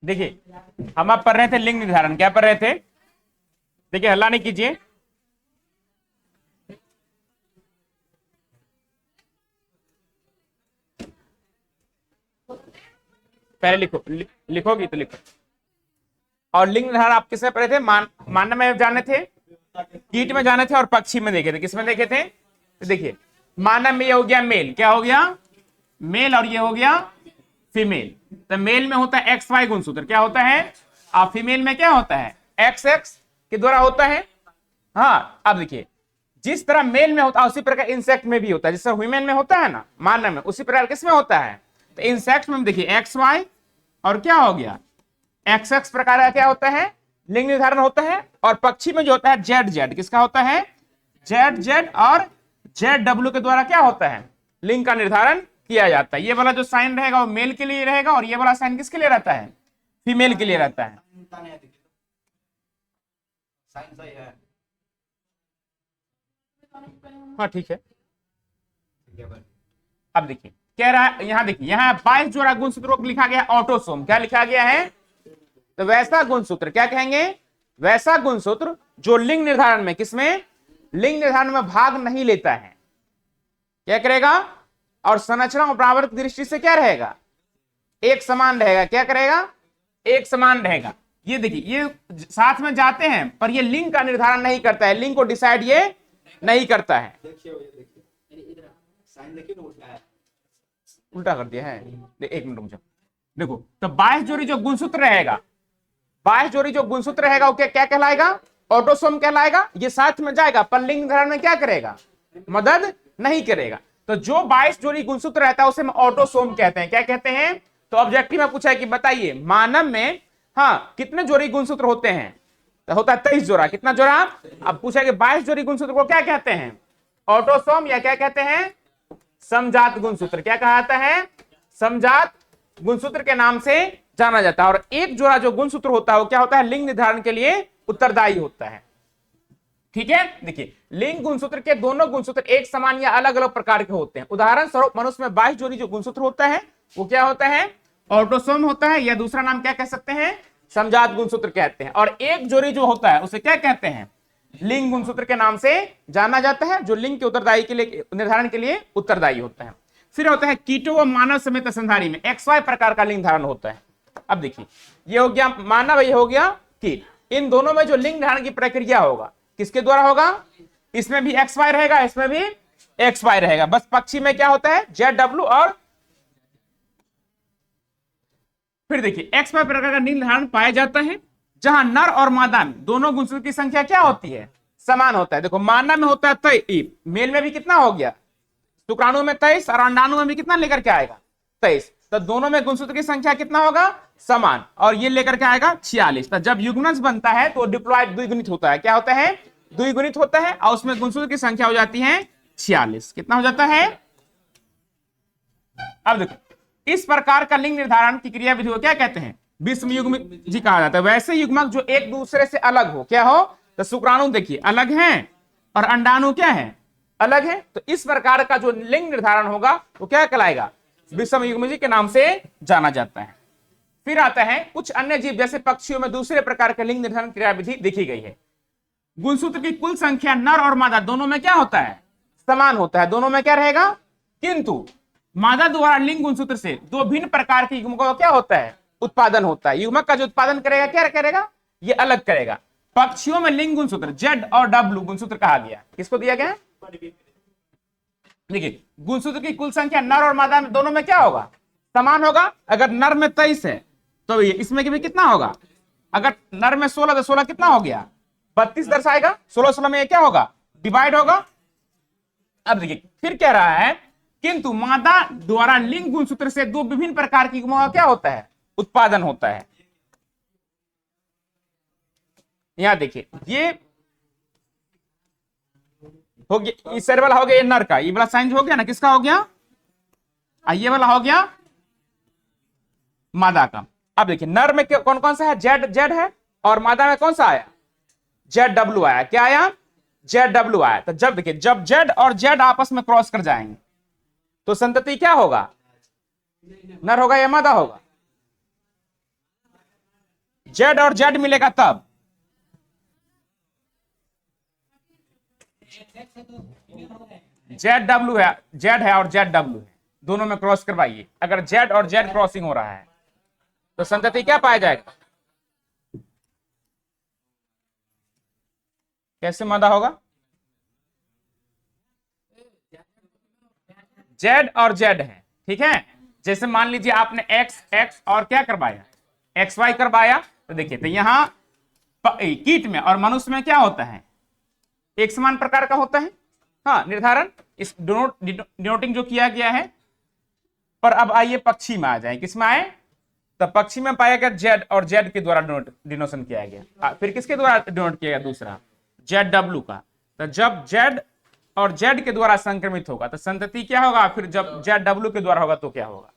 देखिए हम आप पढ़ रहे थे लिंग निर्धारण, क्या पढ़ रहे थे? देखिए हल्ला नहीं कीजिए। पहले लिखो, लिखोगी तो लिखो। और लिंग निर्धारण आप किसमें पढ़े थे? मानव में जाने थे, कीट में जाने थे, और पक्षी में देखे थे। किसमें देखे थे? तो देखिए मानव में ये हो गया मेल, क्या हो गया? मेल। और ये हो गया फीमेल। तो मेल में होता है एक्स वाई गुणसूत्र, क्या होता है? और फीमेल में क्या होता है? एक्स एक्स के द्वारा होता है। हाँ, अब देखिए जिस तरह मेल में होता है उसी प्रकार इंसेक्ट में भी होता है। जिस तरह ह्यूमन में होता है ना, मानव में, उसी प्रकार किसमें होता है? तो इंसेक्ट में देखिए एक्स वाई और क्या हो गया एक्स एक्स प्रकार का क्या होता है? लिंग निर्धारण होता है। और पक्षी में जो होता है जेड जेड, किसका होता है? जेड जेड और जेड डब्ल्यू के द्वारा क्या होता है? लिंग का निर्धारण किया जाता है। ये वाला जो साइन रहेगा वो मेल के लिए रहेगा, और ये वाला साइन किसके लिए रहता है? फीमेल के लिए रहता है। हाँ ठीक है। अब देखिए कह रहा है, यहां देखिए, यहां 22 जोड़ा गुणसूत्रों को लिखा गया ऑटोसोम। क्या लिखा गया है? तो वैसा गुणसूत्र, क्या कहेंगे? वैसा गुणसूत्र जो लिंग निर्धारण में, किसमें? लिंग निर्धारण में भाग नहीं लेता है। क्या करेगा? और संरचना और बनावट की दृष्टि से क्या रहेगा? एक समान रहेगा। क्या करेगा? एक समान रहेगा। ये देखिए ये साथ में जाते हैं, पर ये लिंग का निर्धारण नहीं करता है, लिंग को डिसाइड ये नहीं करता है। उल्टा कर दिया है, एक मिनट मुझे देखो। तो 22 जोड़ी जो गुणसूत्र रहेगा, 22 जोड़ी जो गुणसूत्र रहेगा वो क्या क्या कहलाएगा? ऑटोसोम कहलाएगा। ये साथ में जाएगा पर लिंग निर्धारण में क्या करेगा? मदद नहीं करेगा। तो जो 22 जोड़ी गुणसूत्र रहता है उसे हम ऑटोसोम कहते हैं। क्या कहते हैं? तो ऑब्जेक्टिव में पूछा है कि बताइए मानव में हाँ कितने जोड़ी गुणसूत्र होते हैं? तो होता है 23 जोड़ा। कितना जोड़ा? अब पूछा कि 22 जोड़ी गुणसूत्र को क्या कहते हैं? ऑटोसोम, या क्या कहते हैं? समजात गुणसूत्र। क्या कहा जाता है? समजात गुणसूत्र के नाम से जाना जाता है। और एक जोड़ा जो गुणसूत्र होता है वो क्या होता है? लिंग निर्धारण के लिए उत्तरदायी होता है। ठीक है, देखिए लिंग गुणसूत्र के दोनों गुणसूत्र एक समान या अलग अलग प्रकार के होते हैं। उदाहरण स्वरूप मनुष्य में 22 जोड़ी जो गुणसूत्र होता है वो क्या होता है? ऑटोसोम होता है, या दूसरा नाम क्या कह सकते हैं? समजात गुणसूत्र कहते हैं। और एक जोड़ी जो होता है उसे क्या कहते हैं? लिंग गुणसूत्र के नाम से जाना जाता है, जो लिंग के उत्तरदायी के लिए, निर्धारण के लिए उत्तरदायी होता है। फिर होता है कीटों व मानव समेत स्तनधारी में एक्स वाई प्रकार का लिंग धारण होता है। अब देखिए ये हो गया मानव, ये हो गया कीट। इन दोनों में जो लिंग धारण की प्रक्रिया होगा किसके द्वारा होगा? इसमें भी एक्स वाई रहेगा, इसमें भी एक्स वाई रहेगा। बस पक्षी में क्या होता है? Z W. और फिर देखिए एक्स वाई प्रकार का लिंग धारण पाया जाता है जहां नर और मादा में दोनों गुणसूत्र की संख्या क्या होती है? समान होता है। देखो मानव में होता है 23, मेल में भी कितना हो गया? शुक्राणु में 23, और अंडाणु में भी कितना लेकर के आएगा? 23। तो दोनों में गुणसूत्र की संख्या कितना होगा? समान। और ये लेकर के आएगा 46। तो जब युग्मनज बनता है तो डिप्लॉयड द्विगुणित होता है। क्या होता है? द्विगुणित होता है, और उसमें गुणसूत्र की संख्या हो जाती है 46। कितना हो जाता है? अब देखो इस प्रकार का लिंग निर्धारण की क्रिया विधि को क्या कहते हैं? विषम युग्म जी कहा जाता है। वैसे युग्मक जो एक दूसरे से अलग हो, क्या हो? तो शुक्राणु देखिए अलग है, और अंडाणु क्या है? अलग है। तो इस प्रकार का जो लिंग निर्धारण होगा वो क्या कहलाएगा? विषम युग्मजी के नाम से जाना जाता है। फिर आता है कुछ अन्य जीव जैसे पक्षियों में दूसरे प्रकार के लिंग निर्धारण क्रिया विधि देखी गई है। गुणसूत्र की कुल संख्या नर और मादा दोनों में क्या होता है? समान होता है। दोनों में क्या रहेगा? किंतु मादा द्वारा लिंग गुणसूत्र से दो भिन्न प्रकार के युग्मकों का क्या होता है? उत्पादन होता है। युग्मक का जो उत्पादन करेगा क्या करेगा? ये अलग करेगा। पक्षियों में लिंग गुणसूत्र जेड और डब्ल्यू गुणसूत्र कहा गया। किसको दिया गया? देखिए गुणसूत्र की कुल संख्या नर और मादा में दोनों में क्या होगा? समान होगा। अगर नर में 23 है तो ये इसमें भी कितना होगा? अगर नर में 16 तो 16 कितना हो गया? 32 दर्शाएगा। 16 16 में ये क्या होगा? डिवाइड होगा। अब देखिए फिर कह रहा है किंतु मादा द्वारा लिंग गुणसूत्र से दो विभिन्न प्रकार की युग्मों का क्या होता है? उत्पादन होता है। यहां देखिए ये हो गया, इस वाला हो गया ये नर का, ये वाला साइन हो गया ना, किसका हो गया? ये वाला हो गया मादा का। अब देखिए नर में कौन कौन सा है? जेड जेड है, और मादा में कौन सा आया? जेड डब्ल्यू आया। क्या आया? जेड डब्ल्यू आया। तो जब देखिए जब जेड और जेड आपस में क्रॉस कर जाएंगे तो संतति क्या होगा? नर होगा या मादा होगा? जेड और जेड मिलेगा तब, जेड डब्ल्यू है, जेड है और जेड डब्ल्यू है, दोनों में क्रॉस करवाइए। अगर जेड और जेड क्रॉसिंग हो रहा है तो संतति क्या पाया जाएगा? कैसे मादा होगा? जेड और जेड है, ठीक है। जैसे मान लीजिए आपने एक्स एक्स और क्या करवाया, एक्स वाई करवाया, तो देखिए तो यहां कीट में और मनुष्य में क्या होता है, एक समान प्रकार का होता है। हाँ, निर्धारण इस डिनोटिंग जो किया गया है। पर अब आइए पक्षी में आ जाए, किसमें आए? तो पक्षी में पाया गया जेड और जेड के द्वारा डिनोशन किया गया। फिर किसके द्वारा डिनोट किया गया? दूसरा जेड डब्ल्यू का। तो जब जेड और जेड के द्वारा संक्रमित होगा तो संतति क्या होगा? फिर जब जेड डब्ल्यू के द्वारा होगा तो क्या होगा?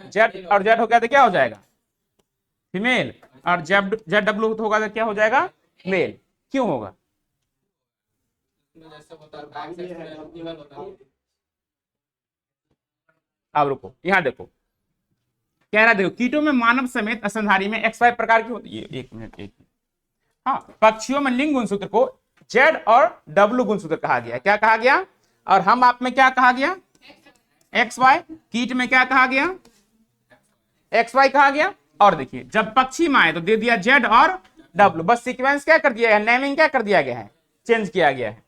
जेड और जेड हो गया तो क्या हो जाएगा? फीमेल। और जेड जेड डब्ल्यू होगा तो क्या हो जाएगा? मेल। क्यों होगा? अब रुको, यहां देखो कह रहा, देखो कीटों में मानव समेत स्तनधारी में एक्स वाई प्रकार की होती है। एक मिनट, एक मिनट। हाँ, पक्षियों में लिंग गुणसूत्र को जेड और डब्ल्यू गुणसूत्र कहा गया। क्या कहा गया? और हम आप में क्या कहा गया? X Y. कीट में क्या कहा गया? एक्स वाई कहा गया। और देखिए जब पक्षी में आए तो दे दिया जेड और डब्ल्यू, बस सीक्वेंस क्या कर दिया है, नेमिंग क्या कर दिया गया है, चेंज किया गया है।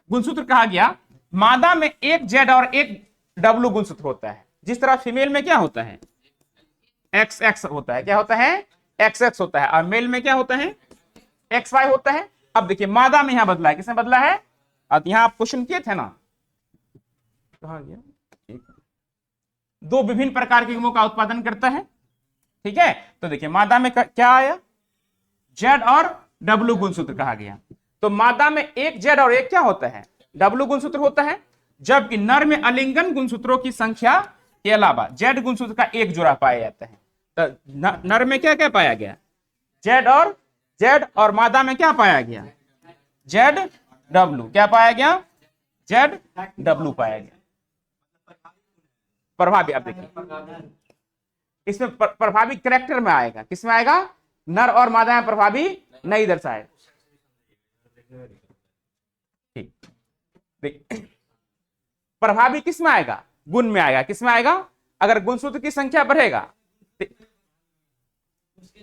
गुणसूत्र कहा गया मादा में एक जेड और एक डब्ल्यू गुणसूत्र होता है, जिस तरह फीमेल में क्या होता है, एक्स एक्स होता है। क्या होता है? एक्स एक्स होता है। और मेल में क्या होता है? एक्स वाई होता है। अब देखिए मादा में यहां बदला है, किसने बदला है? अब यहां आप क्वेश्चन किए थे ना, कहा गया दो विभिन्न प्रकार के युग्मों का उत्पादन करता है, ठीक है। तो देखिए मादा में क्या आया? जेड और डब्ल्यू गुणसूत्र कहा गया। तो मादा में एक जेड और एक क्या होता है? डब्ल्यू गुणसूत्र होता है। जबकि नर में अलिंगन गुणसूत्रों की संख्या के अलावा जेड गुणसूत्र का एक जोड़ा पाया जाता है। तो नर में क्या क्या पाया गया? जेड और मादा में क्या पाया गया? Z W. क्या पाया गया? जेड डब्ल्यू पाया गया। प्रभावी, आप देखिए इसमें प्रभावी कैरेक्टर में आएगा, किसमें आएगा? नर और मादा में प्रभावी नहीं दर्शाए। ठीक, प्रभावी किसमें आएगा? गुण में आएगा। किसमें आएगा? अगर गुणसूत्र की संख्या बढ़ेगा,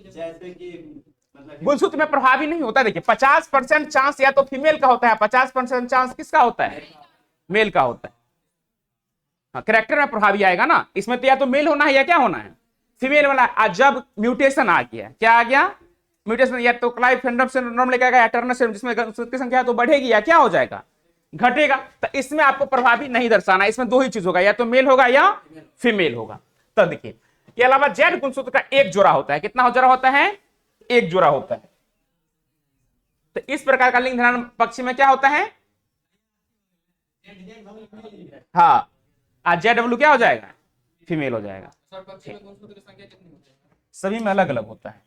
जैसे कि गुणसूत्र में प्रभावी नहीं होता। देखिए 50% चांस या तो फीमेल का होता है, 50% चांस किसका होता है? मेल का होता है। हाँ, कैरेक्टर में प्रभावी आएगा ना, इसमें तो या तो मेल होना है या क्या होना है? फीमेल वाला। आज जब म्यूटेशन आ गया, क्या आ गया? म्यूटेशन, या तो क्लाइफेंड्रम सिंड्रोम लेके आएगा या टर्नर सिंड्रोम, जिसमें गुणसूत्र की संख्या तो बढ़ेगी या क्या हो जाएगा? घटेगा। तो इसमें आपको प्रभावी नहीं दर्शाना, इसमें दो ही चीज होगा, या तो मेल होगा या फीमेल होगा। तो देखिए के अलावा जेड गुणसूत्र का एक जोड़ा होता है। कितना जोड़ा होता है? एक जोड़ा होता है। तो इस प्रकार का लिंग धारण पक्षी में क्या होता है? हाँ, आज जेड डब्ल्यू क्या हो जाएगा? फीमेल हो जाएगा। सभी में अलग अलग होता है।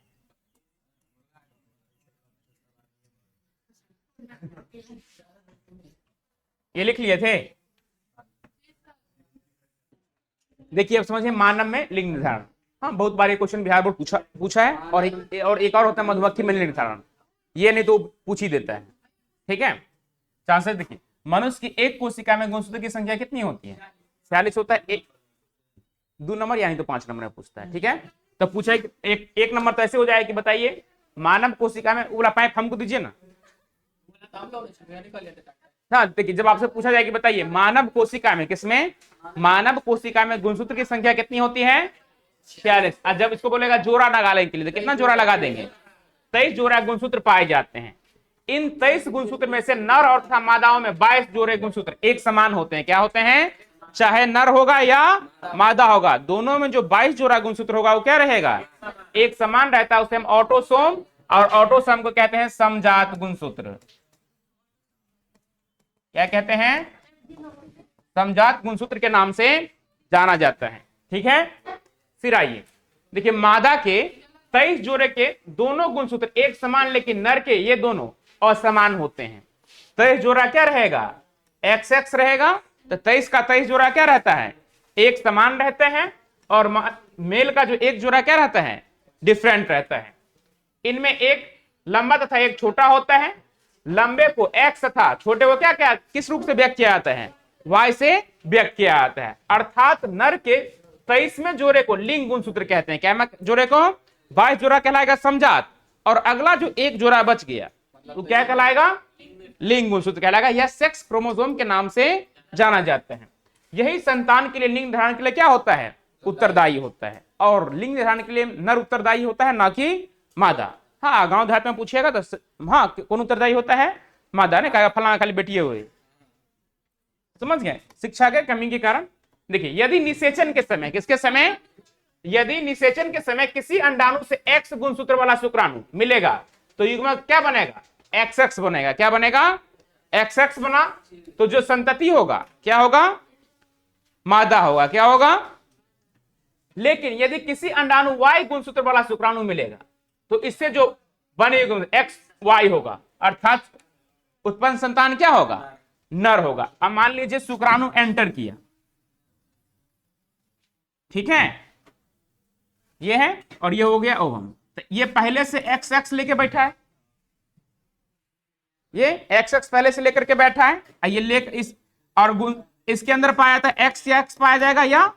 ये लिख लिए थे। देखिए अब समझिए मानव में लिंग निर्धारण। हाँ, बहुत बार ये क्वेश्चन बिहार बोर्ड पूछा है। और एक और होता है मधुमक्खी में लिंग निर्धारण। ये नहीं तो पूछ ही देता है, ठीक है। चांसेस देखिए, मनुष्य की एक कोशिका में गुणसूत्र की संख्या कितनी होती है? 46 होता है। 2 नंबर यानी तो 5 नंबर में पूछता है, ठीक है। तो पूछा एक नंबर तो ऐसे हो जाए कि बताइए मानव कोशिका में, उगला पाइप हमको दीजिए ना। हाँ देखिए, जब आपसे पूछा जाए कि बताइए मानव कोशिका में, किसमें? मानव कोशिका में गुणसूत्र की संख्या कितनी होती है? 46। और जब इसको बोलेगा जोड़ा लगाने के लिए तो कितना जोड़ा लगा देंगे? 23 जोड़ा गुणसूत्र पाए जाते हैं। इन 23 गुणसूत्र में से नर और तथा मादाओं में 22 जोड़े गुणसूत्र एक समान होते हैं। क्या होते हैं? चाहे नर होगा या मादा होगा, दोनों में जो 22 जोड़ा गुणसूत्र होगा वो क्या रहेगा? एक समान रहता है। उसे हम ऑटोसोम, और ऑटोसोम को कहते हैं समजात गुणसूत्र। क्या कहते हैं? समजात गुणसूत्र के नाम से जाना जाता है, ठीक है। फिर आइए देखिए, मादा के 23 जोड़े के दोनों गुणसूत्र एक समान, लेकिन नर के ये दोनों असमान होते हैं। 23 जोड़ा क्या रहेगा? एक्स एक्स रहेगा। तो 23 का 23 जोड़ा क्या रहता है? एक समान रहते हैं। और मेल का जो एक जोड़ा क्या रहता है, डिफरेंट रहता है। इनमें एक लंबा तथा एक छोटा होता है। लंबे को एक्स तथा छोटे को क्या क्या किस रूप से व्यक्त किया जाता है, वाई से व्यक्त किया जाता है। अर्थात नर के 23वें जोड़े को लिंग गुणसूत्र कहते हैं। क्या जोड़े को 22 जोड़ा कहलाएगा समजात, और अगला जो एक जोड़ा बच गया तो क्या कहलाएगा, लिंग गुणसूत्र कहलाएगा। यह सेक्स क्रोमोसोम के नाम से जाना जाता है। यही संतान के लिए लिंग निर्धारण के लिए क्या होता है, उत्तरदायी होता है। और लिंग निर्धारण के लिए नर उत्तरदायी होता है, ना कि मादा। हाँ, गांव देहात में पूछिएगा तो हाँ कौन उत्तरदायी होता है, मादा ने कहा, फलाना खाली बेटिए हुए। समझ गए, शिक्षा के कमी के कारण। देखिए, यदि निषेचन के समय, किसके समय, यदि निषेचन के समय किसी अंडाणु से एक्स गुणसूत्र वाला शुक्राणु मिलेगा तो युग्मक क्या बनेगा, XX बनेगा। क्या बनेगा, XX बना तो जो संतति होगा क्या होगा, मादा होगा। क्या होगा, लेकिन यदि किसी अंडाणु Y गुणसूत्र वाला शुक्राणु मिलेगा तो इससे जो बनेगा XY होगा, अर्थात उत्पन्न संतान क्या होगा, नर होगा। अब मान लीजिए शुक्राणु एंटर किया, ठीक है, ये है और ये हो गया ओवम। तो ये पहले से XX लेके बैठा है, ये XX पहले से लेकर के बैठा है, ये ले इस और गुण इसके अंदर पाया था X या X पाया जाएगा या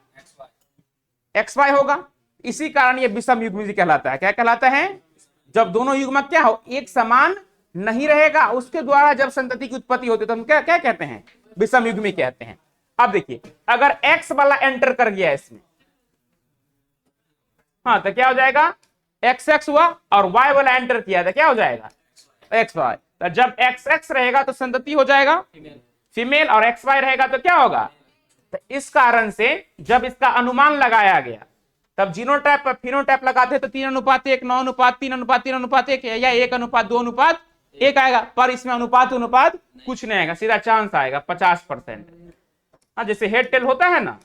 XY होगा। इसी कारण ये विषम युग्म कहलाता है। क्या कहलाता है, जब दोनों युग्मक क्या हो, एक समान नहीं रहेगा, उसके द्वारा जब संतति की उत्पत्ति होती है तो हम क्या क्या कहते हैं, विषम युग्मी कहते हैं। अब देखिए, अगर X वाला एंटर कर गया इसमें, हाँ तो क्या हो जाएगा, XX हुआ, और Y वाला एंटर किया था, क्या हो जाएगा, XY। तो जब XX रहेगा तो संतति हो जाएगा फीमेल, और XY रहेगा तो क्या होगा। तो इस कारण से जब इसका अनुमान लगाया गया तब जीनोटाइप पर फिनोटाइप लगाते तो 3:1, 9:3, 3:3, 1 या 1:2:1 आएगा। पर इसमें अनुपात कुछ नहीं आएगा, सीधा चांस आएगा 50%। हाँ, जैसे हेड टेल होता है ना,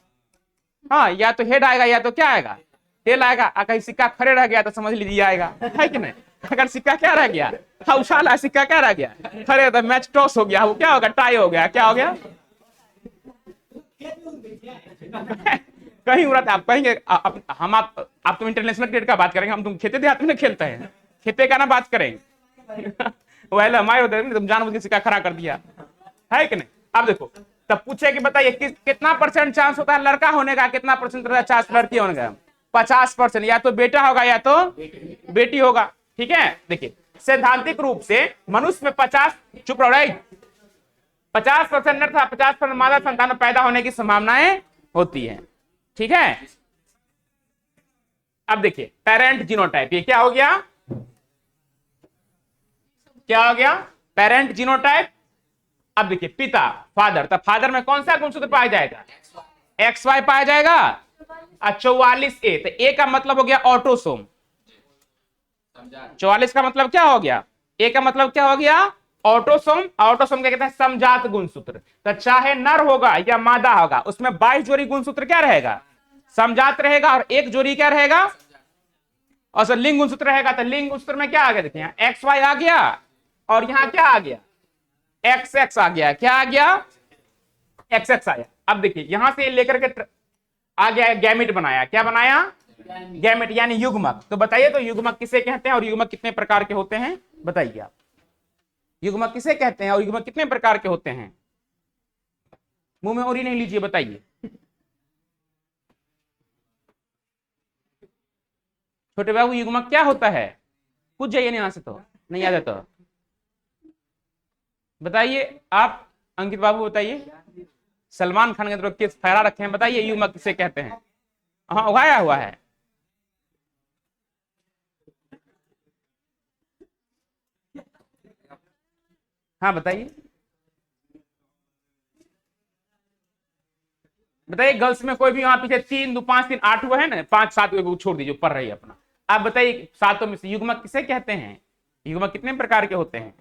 हाँ, या तो हेड आएगा या तो क्या आएगा, टेल आएगा। कहीं सिक्का खड़े रह गया तो समझ लीजिए आएगा, है कि नहीं। अगर सिक्का क्या रह गया, हाँ उछाला, सिक्का क्या रह गया, खड़े, तो मैच टॉस हो गया, वो क्या होगा, टाई हो गया। क्या हो गया, कहीं उड़ा। आप कहेंगे हम आप तुम इंटरनेशनल क्रिकेट का बात करेंगे, हम तुम खेते देहात में खेलते हैं, खेते का ना बात करेंगे। वह हमारे होते तुम जानबूझ के सिक्का खड़ा कर दिया, है कि नहीं। अब देखो, तब पूछे कि बताइए कितना % चांस होता है लड़का होने का, कितना % चांस लड़की होने का, 50%। या तो बेटा होगा या तो बेटी होगा, ठीक है। देखिए, सैद्धांतिक रूप से मनुष्य में 50% नर था, 50% मादा संतान पैदा होने की संभावनाएं होती है, ठीक है। अब देखिए, पेरेंट जीनोटाइप, ये क्या हो गया, क्या हो गया, पेरेंट जीनोटाइप। अब देखिए, पिता, फादर, तो फादर में कौन सा गुणसूत्र पाया जाएगा, XY पाया जाएगा। 44A, तो A का मतलब हो गया ऑटोसोम। 44 का मतलब क्या हो गया, A का मतलब क्या हो गया, ऑटोसोम। ऑटोसोम क्या कहते हैं, समजात गुणसूत्र। तो चाहे नर होगा या मादा होगा, उसमें 22 जोड़ी गुणसूत्र क्या रहेगा, समजात रहेगा, और एक जोड़ी क्या रहेगा, और लिंग गुणसूत्र रहेगा। तो लिंग गुणसूत्र में क्या आ गया, देखिए XY आ गया, और यहां क्या आ गया, XX आ गया। क्या आ गया, XX आया। अब देखिए, यहां से लेकर के आ गया, गैमेट बनाया। क्या बनाया, गैमेट यानी युग्मक। तो बताइए, तो युग्मक किसे कहते हैं और युग्मक कितने प्रकार के होते हैं, बताइए आप। युग्मक किसे कहते हैं और युग्मक कितने प्रकार के होते हैं, मुंह में ओरी नहीं लीजिए, बताइए। छोटे बाबू, युग्मक क्या होता है, पूछ जाइए, यहां से तो नहीं याद है तो बताइए आप। अंकित बाबू बताइए, सलमान खान के तरफ किस फहरा रखे हैं, बताइए युग्मक किसे कहते हैं। हाँ, उगाया हुआ है। हाँ बताइए, बताइए गर्ल्स में कोई भी वहां पीछे 3, 2, 5, 3, 8 हुआ है ना, 5, 7 छोड़ दीजिए, पढ़ रही है अपना। आप बताइए, सातों में से युग्मक किसे कहते हैं, युग्मक कितने प्रकार के होते हैं,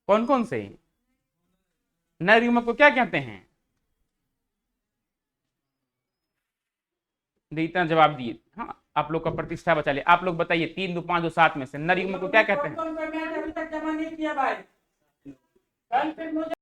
कौन कौन से। नर युग्मक को क्या कहते हैं, इतना जवाब दिए। हाँ, आप लोग का प्रतिष्ठा बचा लिया। आप लोग बताइए, 3, 2, 5, 2, 7 में से नर युग्मक को क्या कहते हैं।